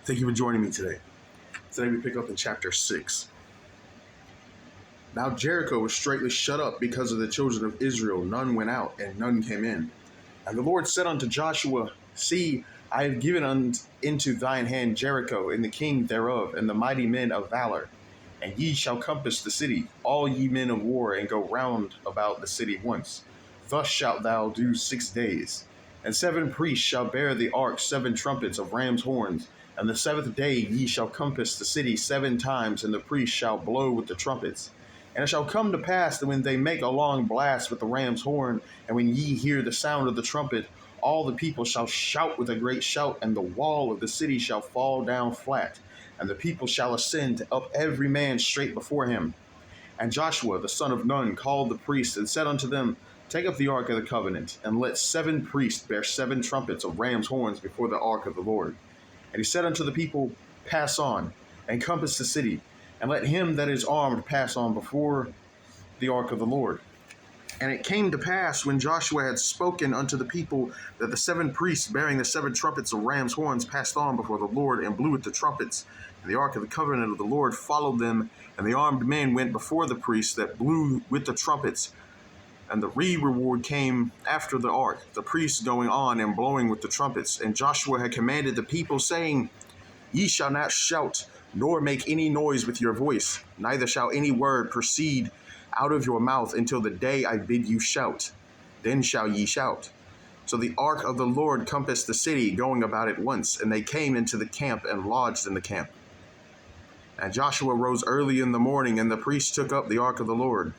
Thank you for joining me today. Today we pick up in chapter 6. Now Jericho was straitly shut up because of the children of Israel. None went out, and none came in. And the Lord said unto Joshua, See, I have given into thine hand Jericho, and the king thereof, and the mighty men of valor. And ye shall compass the city, all ye men of war, and go round about the city once. Thus shalt thou do 6 days. And 7 priests shall bear the ark 7 trumpets of ram's horns. And the 7th day ye shall compass the city 7 times, and the priests shall blow with the trumpets. And it shall come to pass that when they make a long blast with the ram's horn, and when ye hear the sound of the trumpet, all the people shall shout with a great shout, and the wall of the city shall fall down flat, and the people shall ascend up every man straight before him. And Joshua the son of Nun called the priests, and said unto them, Take up the ark of the covenant, and let 7 priests bear 7 trumpets of ram's horns before the ark of the Lord. And he said unto the people, Pass on, and compass the city, and let him that is armed pass on before the ark of the Lord. And it came to pass, when Joshua had spoken unto the people, that the 7 priests bearing the 7 trumpets of ram's horns passed on before the Lord, and blew with the trumpets. And the ark of the covenant of the Lord followed them, and the armed men went before the priests that blew with the trumpets. And the reward came after the ark, the priests going on and blowing with the trumpets. And Joshua had commanded the people, saying, Ye shall not shout, nor make any noise with your voice, neither shall any word proceed out of your mouth until the day I bid you shout. Then shall ye shout. So the ark of the Lord compassed the city, going about it once, and they came into the camp and lodged in the camp. And Joshua rose early in the morning, and the priests took up the ark of the Lord.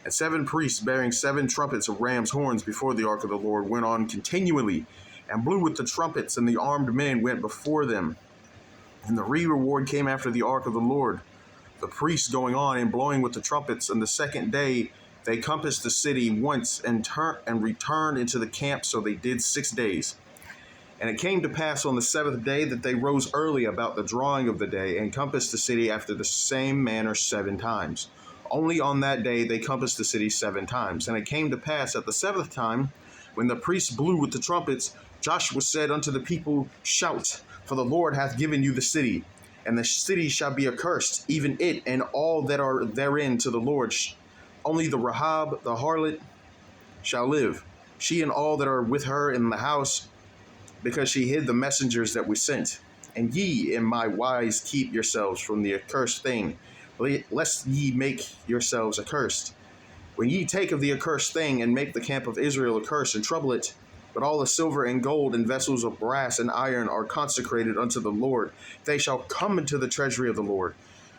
And 7 priests bearing 7 trumpets of ram's horns before the ark of the Lord went on continually, and blew with the trumpets, and the armed men went before them. And the reward came after the ark of the Lord, the priests going on and blowing with the trumpets. And the 2nd day they compassed the city once, and returned into the camp. So they did 6 days. And it came to pass on the 7th day that they rose early about the drawing of the day, and compassed the city after the same manner 7 times. Only on that day they compassed the city 7 times. And it came to pass at the 7th time, when the priests blew with the trumpets, Joshua said unto the people, Shout, for the Lord hath given you the city. And the city shall be accursed, even it and all that are therein to the Lord. Only the Rahab, the harlot, shall live, she and all that are with her in the house, because she hid the messengers that we sent. And ye in my wise keep yourselves from the accursed thing, lest ye make yourselves accursed. When ye take of the accursed thing, and make the camp of Israel accursed, and trouble it, but all the silver and gold and vessels of brass and iron are consecrated unto the Lord, they shall come into the treasury of the Lord.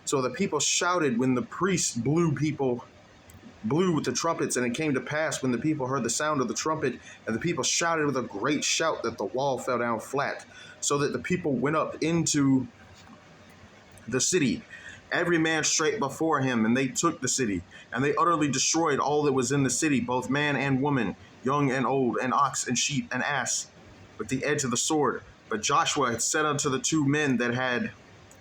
So the people shouted when the priests blew with the trumpets. And it came to pass, when the people heard the sound of the trumpet, and the people shouted with a great shout, that the wall fell down flat, so that the people went up into the city, every man straight before him, and they took the city. And they utterly destroyed all that was in the city, both man and woman, young and old, and ox and sheep and ass, with the edge of the sword. But Joshua had said unto the 2 men that had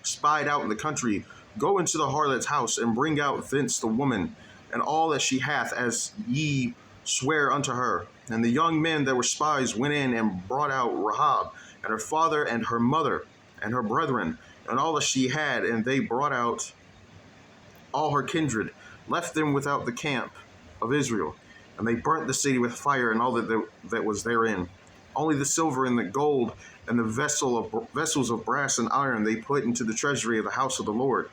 spied out in the country, Go into the harlot's house, and bring out thence the woman, and all that she hath, as ye swear unto her. And the young men that were spies went in, and brought out Rahab, and her father, and her mother, and her brethren, and all that she had, and they brought out all her kindred, left them without the camp of Israel. And they burnt the city with fire, and all that was therein. Only the silver and the gold and the vessels of brass and iron they put into the treasury of the house of the Lord.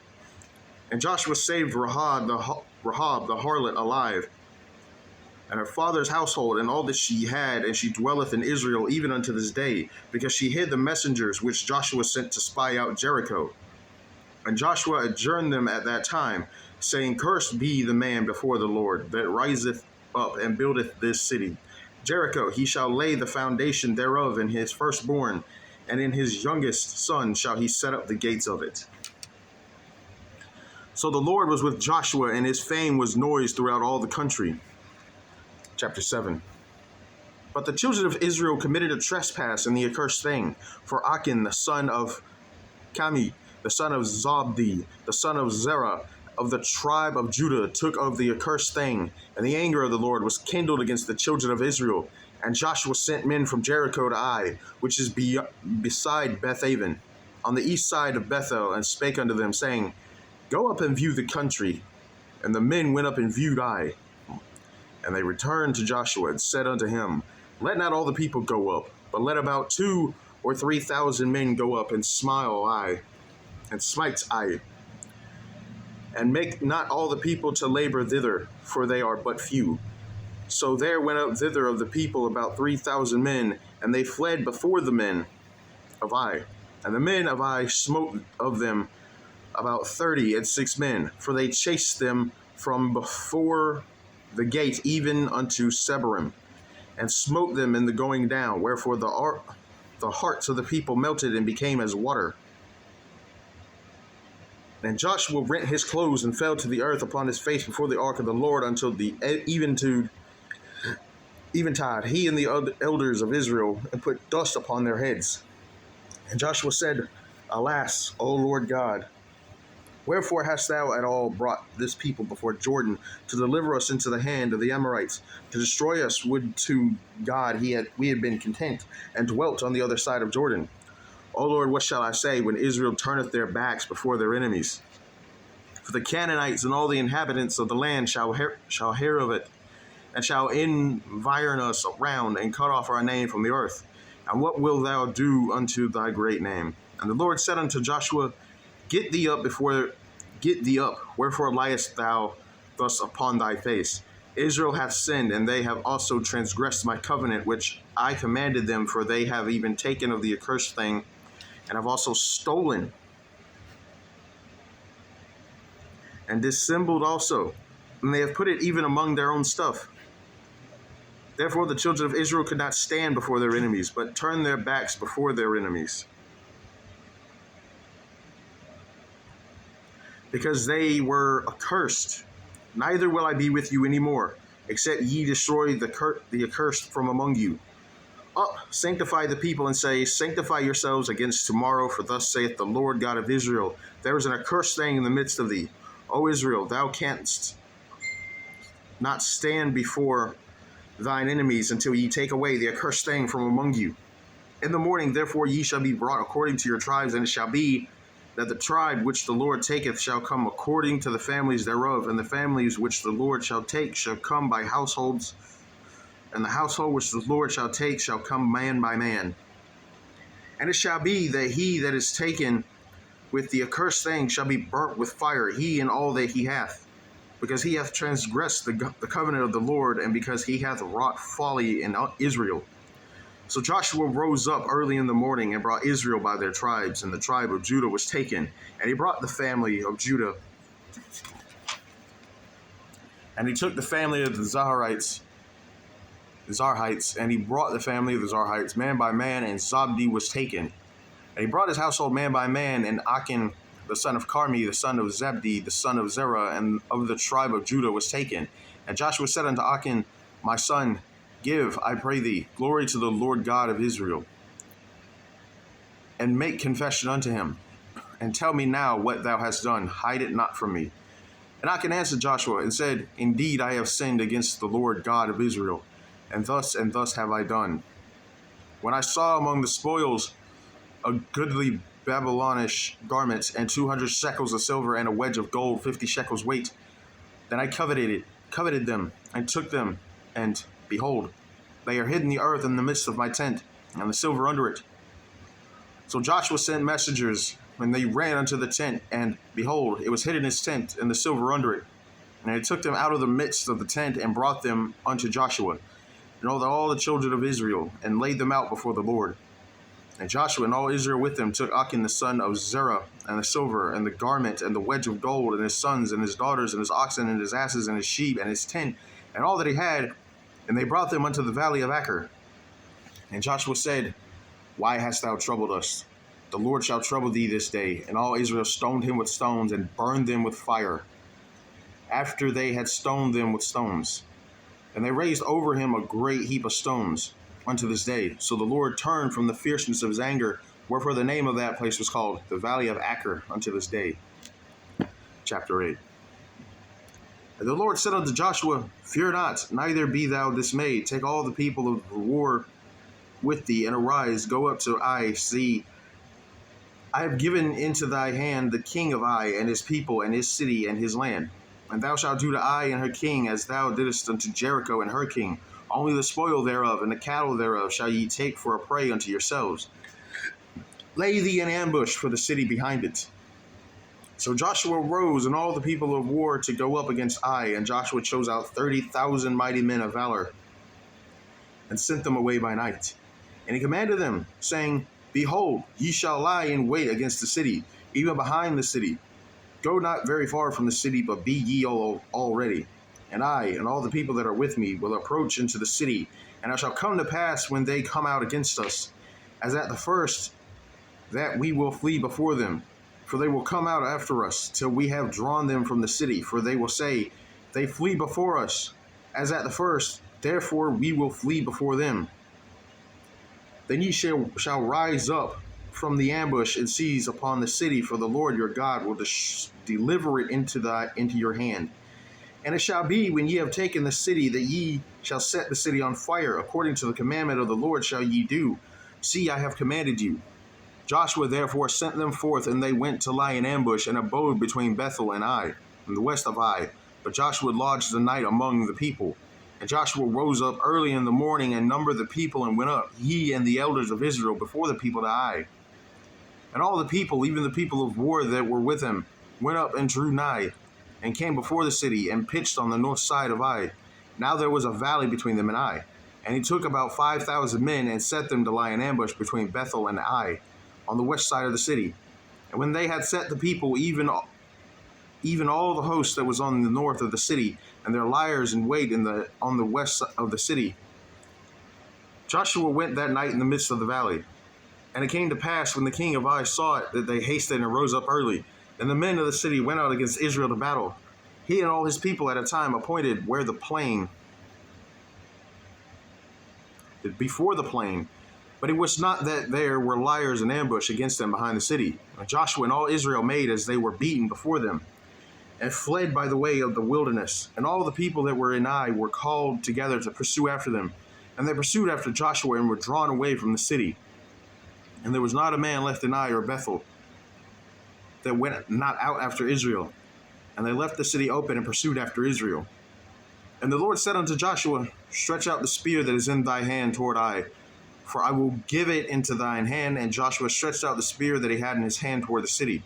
And Joshua saved Rahab the harlot alive, and her father's household, and all that she had, and she dwelleth in Israel even unto this day, because she hid the messengers which Joshua sent to spy out Jericho. And Joshua adjourned them at that time, saying, Cursed be the man before the Lord, that riseth up and buildeth this city. Jericho, he shall lay the foundation thereof in his firstborn, and in his youngest son shall he set up the gates of it. So the Lord was with Joshua, and his fame was noised throughout all the country. Chapter 7. But the children of Israel committed a trespass in the accursed thing. For Achan, the son of Carmi, the son of Zabdi, the son of Zerah, of the tribe of Judah, took of the accursed thing, and the anger of the Lord was kindled against the children of Israel. And Joshua sent men from Jericho to Ai, which is beside Bethaven, on the east side of Bethel, and spake unto them, saying, Go up and view the country. And the men went up and viewed Ai. And they returned to Joshua and said unto him, Let not all the people go up, but let about 2,000 or 3,000 men go up and smite Ai, and make not all the people to labor thither, for they are but few. So there went up thither of the people about 3,000 men, and they fled before the men of Ai. And the men of Ai smote of them about 36 men, for they chased them from before the gate even unto Sebarim, and smote them in the going down, wherefore the hearts of the people melted and became as water. And Joshua rent his clothes and fell to the earth upon his face before the ark of the Lord until the eventide, he and the elders of Israel, and put dust upon their heads. And Joshua said, Alas, O Lord God, wherefore hast thou at all brought this people before Jordan to deliver us into the hand of the Amorites, to destroy us? Would to God we had been content, and dwelt on the other side of Jordan. O Lord, what shall I say when Israel turneth their backs before their enemies? For the Canaanites and all the inhabitants of the land shall hear of it, and shall environ us round, and cut off our name from the earth. And what wilt thou do unto thy great name? And the Lord said unto Joshua, Get thee up, wherefore liest thou thus upon thy face? Israel hath sinned, and they have also transgressed my covenant, which I commanded them, for they have even taken of the accursed thing, and have also stolen, and dissembled also, and they have put it even among their own stuff. Therefore the children of Israel could not stand before their enemies, but turned their backs before their enemies, because they were accursed. Neither will I be with you any more, except ye destroy the accursed from among you. Up, sanctify the people, and say, Sanctify yourselves against tomorrow, for thus saith the Lord God of Israel, There is an accursed thing in the midst of thee. O Israel, thou canst not stand before thine enemies until ye take away the accursed thing from among you. In the morning, therefore, ye shall be brought according to your tribes, and it shall be that the tribe which the Lord taketh shall come according to the families thereof, and the families which the Lord shall take shall come by households, and the household which the Lord shall take shall come man by man. And it shall be that he that is taken with the accursed thing shall be burnt with fire, he and all that he hath, because he hath transgressed the covenant of the Lord, and because he hath wrought folly in Israel. So Joshua rose up early in the morning and brought Israel by their tribes, and the tribe of Judah was taken. And he brought the family of Judah. And he took the family of the Zarhites, and he brought the family of the Zarhites man by man, and Zabdi was taken. And he brought his household man by man, and Achan, the son of Carmi, the son of Zabdi, the son of Zerah, and of the tribe of Judah was taken. And Joshua said unto Achan, My son, give, I pray thee, glory to the Lord God of Israel, and make confession unto him, and tell me now what thou hast done, hide it not from me. And Achan answered Joshua, and said, Indeed, I have sinned against the Lord God of Israel, and thus have I done. When I saw among the spoils a goodly Babylonish garment, and 200 shekels of silver, and a wedge of gold, 50 shekels weight, then I coveted them, and took them, and behold, they are hid in the earth in the midst of my tent, and the silver under it. So Joshua sent messengers, and they ran unto the tent, and behold, it was hid in his tent, and the silver under it. And they took them out of the midst of the tent, and brought them unto Joshua, and all the children of Israel, and laid them out before the Lord. And Joshua and all Israel with him took Achan the son of Zerah, and the silver, and the garment, and the wedge of gold, and his sons, and his daughters, and his oxen, and his asses, and his sheep, and his tent, and all that he had, and they brought them unto the valley of Achor. And Joshua said, Why hast thou troubled us? The Lord shall trouble thee this day. And all Israel stoned him with stones, and burned them with fire, after they had stoned them with stones. And they raised over him a great heap of stones unto this day. So the Lord turned from the fierceness of his anger, wherefore the name of that place was called the Valley of Achor unto this day. Chapter 8. And the Lord said unto Joshua, Fear not, neither be thou dismayed. Take all the people of the war with thee, and arise, go up to Ai. See, I have given into thy hand the king of Ai, and his people, and his city, and his land. And thou shalt do to Ai and her king as thou didst unto Jericho and her king. Only the spoil thereof and the cattle thereof shall ye take for a prey unto yourselves. Lay thee an ambush for the city behind it. So Joshua rose and all the people of war to go up against Ai, and Joshua chose out 30,000 mighty men of valor, and sent them away by night. And he commanded them, saying, Behold, ye shall lie in wait against the city, even behind the city. Go not very far from the city, but be ye all ready. And I and all the people that are with me will approach into the city, and it shall come to pass when they come out against us, as at the first, that we will flee before them. For they will come out after us, till we have drawn them from the city. For they will say, They flee before us, as at the first, therefore we will flee before them. Then ye shall rise up from the ambush and seize upon the city, for the Lord your God will deliver it into your hand. And it shall be, when ye have taken the city, that ye shall set the city on fire. According to the commandment of the Lord shall ye do. See, I have commanded you. Joshua therefore sent them forth, and they went to lie in ambush, and abode between Bethel and Ai, and the west of Ai. But Joshua lodged the night among the people. And Joshua rose up early in the morning, and numbered the people, and went up, he and the elders of Israel, before the people to Ai. And all the people, even the people of war that were with him, went up and drew nigh, and came before the city, and pitched on the north side of Ai. Now there was a valley between them and Ai. And he took about 5,000 men, and set them to lie in ambush between Bethel and Ai, on the west side of the city. And when they had set the people, even all the host that was on the north of the city, and their liers in wait on the west of the city, Joshua went that night in the midst of the valley. And it came to pass, when the king of Ai saw it, that they hasted and rose up early. And the men of the city went out against Israel to battle, he and all his people at a time appointed where the plain, before the plain. But it was not that there were liers in ambush against them behind the city. And Joshua and all Israel made as they were beaten before them, and fled by the way of the wilderness. And all the people that were in Ai were called together to pursue after them. And they pursued after Joshua, and were drawn away from the city. And there was not a man left in Ai or Bethel that went not out after Israel. And they left the city open, and pursued after Israel. And the Lord said unto Joshua, Stretch out the spear that is in thy hand toward Ai, for I will give it into thine hand. And Joshua stretched out the spear that he had in his hand toward the city.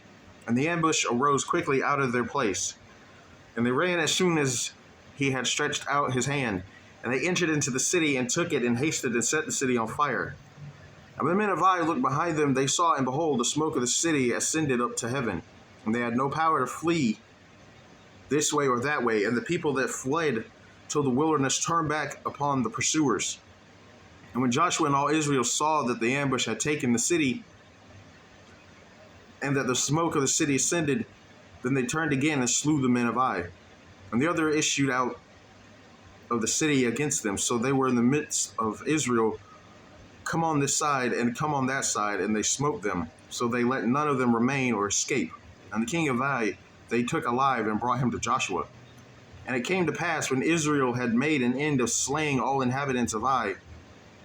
And the ambush arose quickly out of their place. And they ran as soon as he had stretched out his hand. And they entered into the city, and took it, and hasted, and set the city on fire. And when the men of Ai looked behind them, they saw, and behold, the smoke of the city ascended up to heaven. And they had no power to flee this way or that way. And the people that fled till the wilderness turned back upon the pursuers. And when Joshua and all Israel saw that the ambush had taken the city, and that the smoke of the city ascended, then they turned again and slew the men of Ai. And the other issued out of the city against them. So they were in the midst of Israel, come on this side and come on that side, and they smote them. So they let none of them remain or escape. And the king of Ai they took alive, and brought him to Joshua. And it came to pass, when Israel had made an end of slaying all inhabitants of Ai,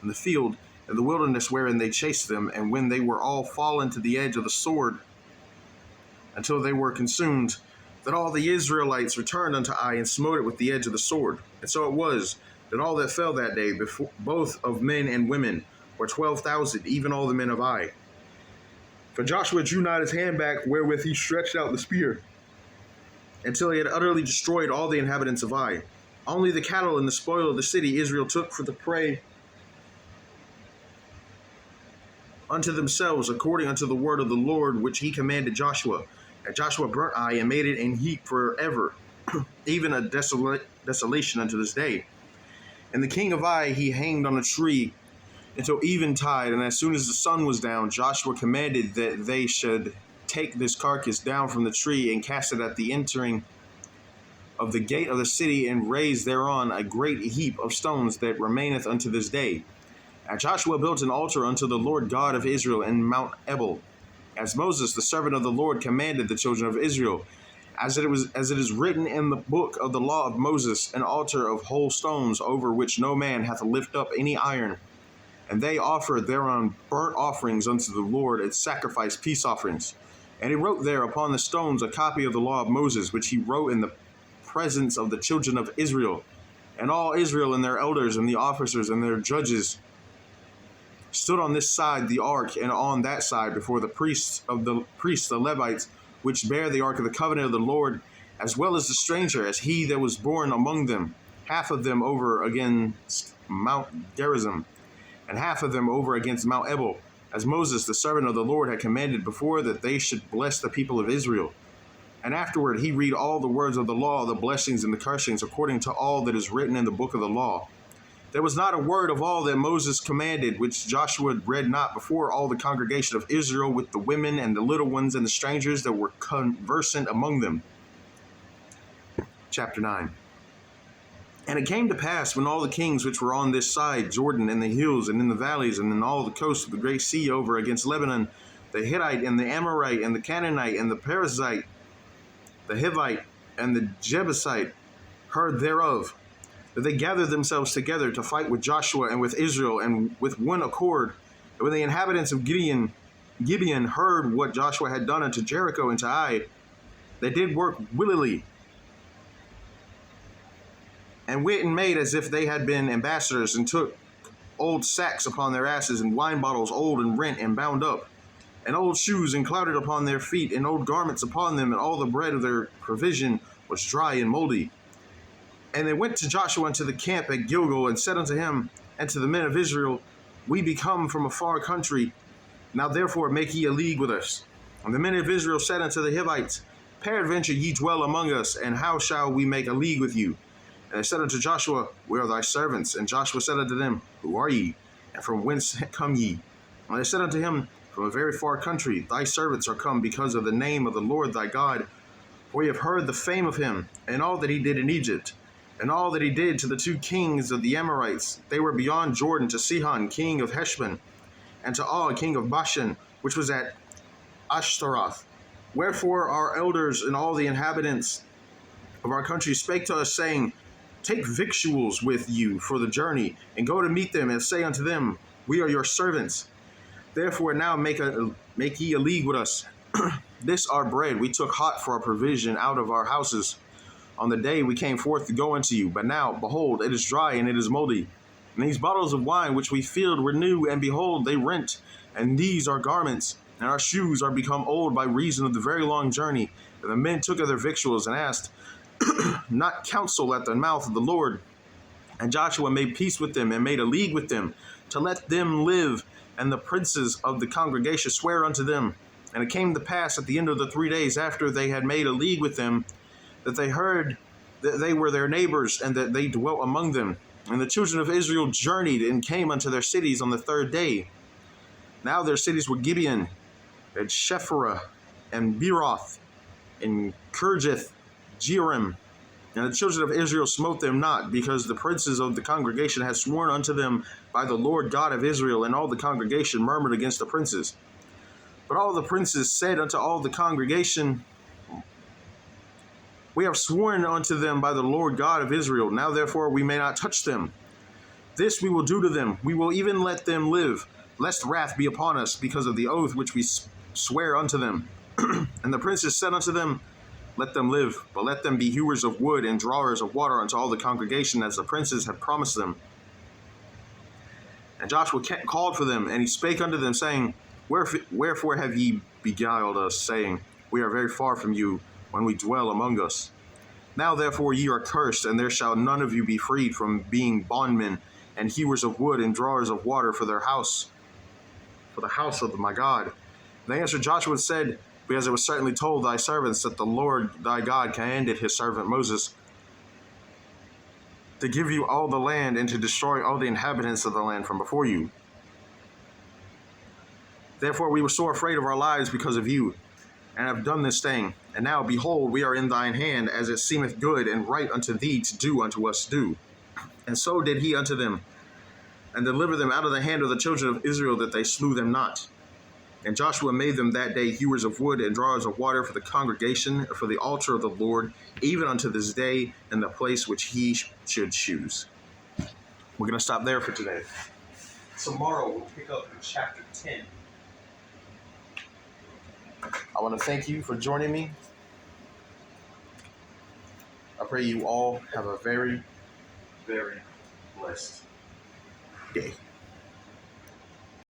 in the field, in the wilderness wherein they chased them, and when they were all fallen to the edge of the sword, until they were consumed, that all the Israelites returned unto Ai, and smote it with the edge of the sword. And so it was, that all that fell that day, both of men and women, were 12,000, even all the men of Ai. For Joshua drew not his hand back, wherewith he stretched out the spear, until he had utterly destroyed all the inhabitants of Ai. Only the cattle and the spoil of the city Israel took for the prey unto themselves, according unto the word of the Lord, which he commanded Joshua. And Joshua burnt Ai, and made it an heap forever, even a desolation unto this day. And the king of Ai he hanged on a tree until eventide, and as soon as the sun was down, Joshua commanded that they should take this carcass down from the tree, and cast it at the entering of the gate of the city, and raise thereon a great heap of stones that remaineth unto this day. And Joshua built an altar unto the Lord God of Israel in Mount Ebal, as Moses the servant of the Lord commanded the children of Israel, as it is written in the book of the law of Moses, an altar of whole stones, over which no man hath lift up any iron. And they offered thereon burnt offerings unto the Lord, and sacrificed peace offerings. And he wrote there upon the stones a copy of the law of Moses, which he wrote in the presence of the children of Israel. And all Israel and their elders and the officers and their judges stood on this side the ark, and on that side before the priests, the Levites, which bear the ark of the covenant of the Lord, as well as the stranger, as he that was born among them, half of them over against Mount Gerizim, and half of them over against Mount Ebal, as Moses the servant of the Lord had commanded before, that they should bless the people of Israel. And afterward he read all the words of the law, the blessings and the cursings, according to all that is written in the book of the law. There was not a word of all that Moses commanded, which Joshua read not before all the congregation of Israel, with the women and the little ones and the strangers that were conversant among them. Chapter 9. And it came to pass, when all the kings which were on this side Jordan, in the hills and in the valleys, and in all the coasts of the great sea over against Lebanon, the Hittite and the Amorite and the Canaanite and the Perizzite, the Hivite and the Jebusite, heard thereof, that they gathered themselves together to fight with Joshua and with Israel, and with one accord. And when the inhabitants of Gibeon heard what Joshua had done unto Jericho and to Ai, they did work willily, and went and made as if they had been ambassadors, and took old sacks upon their asses, and wine bottles old and rent and bound up, and old shoes and clouded upon their feet, and old garments upon them, and all the bread of their provision was dry and moldy. And they went to Joshua unto the camp at Gilgal, and said unto him and to the men of Israel, We be come from a far country, now therefore make ye a league with us. And the men of Israel said unto the Hivites, Peradventure ye dwell among us, and how shall we make a league with you? And they said unto Joshua, We are thy servants. And Joshua said unto them, Who are ye? And from whence come ye? And they said unto him, From a very far country. Thy servants are come because of the name of the Lord thy God. For we have heard the fame of him, and all that he did in Egypt, and all that he did to the two kings of the Amorites. They were beyond Jordan, to Sihon, king of Heshbon, and to Og, king of Bashan, which was at Ashtaroth. Wherefore our elders and all the inhabitants of our country spake to us, saying, Take victuals with you for the journey, and go to meet them, and say unto them, We are your servants. Therefore now make ye a league with us. This our bread we took hot for our provision out of our houses on the day we came forth to go unto you. But now, behold, it is dry and it is moldy. And these bottles of wine which we filled were new, and behold, they rent. And these our garments, and our shoes are become old by reason of the very long journey. And the men took of their victuals, and asked not counsel at the mouth of the Lord. And Joshua made peace with them, and made a league with them, to let them live. And the princes of the congregation sware unto them. And it came to pass at the end of the 3 days after they had made a league with them, that they heard that they were their neighbors, and that they dwelt among them. And the children of Israel journeyed, and came unto their cities on the 3rd day. Now their cities were Gibeon, and Shephirah, and Beeroth, and Kirjath Jearim. And the children of Israel smote them not, because the princes of the congregation had sworn unto them by the Lord God of Israel. And all the congregation murmured against the princes. But all the princes said unto all the congregation, We have sworn unto them by the Lord God of Israel. Now therefore we may not touch them. This we will do to them. We will even let them live, lest wrath be upon us, because of the oath which we swear unto them. And the princes said unto them, Let them live, but let them be hewers of wood and drawers of water unto all the congregation, as the princes had promised them. And Joshua called for them, and he spake unto them, saying, Wherefore have ye beguiled us, saying, We are very far from you, when we dwell among us? Now therefore ye are cursed, and there shall none of you be freed from being bondmen, and hewers of wood and drawers of water for the house of my God. And they answered Joshua and said, Because it was certainly told thy servants that the Lord thy God commanded his servant Moses to give you all the land, and to destroy all the inhabitants of the land from before you. Therefore we were sore afraid of our lives because of you, and have done this thing. And now, behold, we are in thine hand, as it seemeth good and right unto thee to do unto us do. And so did he unto them, and delivered them out of the hand of the children of Israel, that they slew them not. And Joshua made them that day hewers of wood and drawers of water for the congregation, for the altar of the Lord, even unto this day, in the place which he should choose. We're going to stop there for today. tomorrow we'll pick up in chapter 10. I want to thank you for joining me. I pray you all have a very, very blessed day.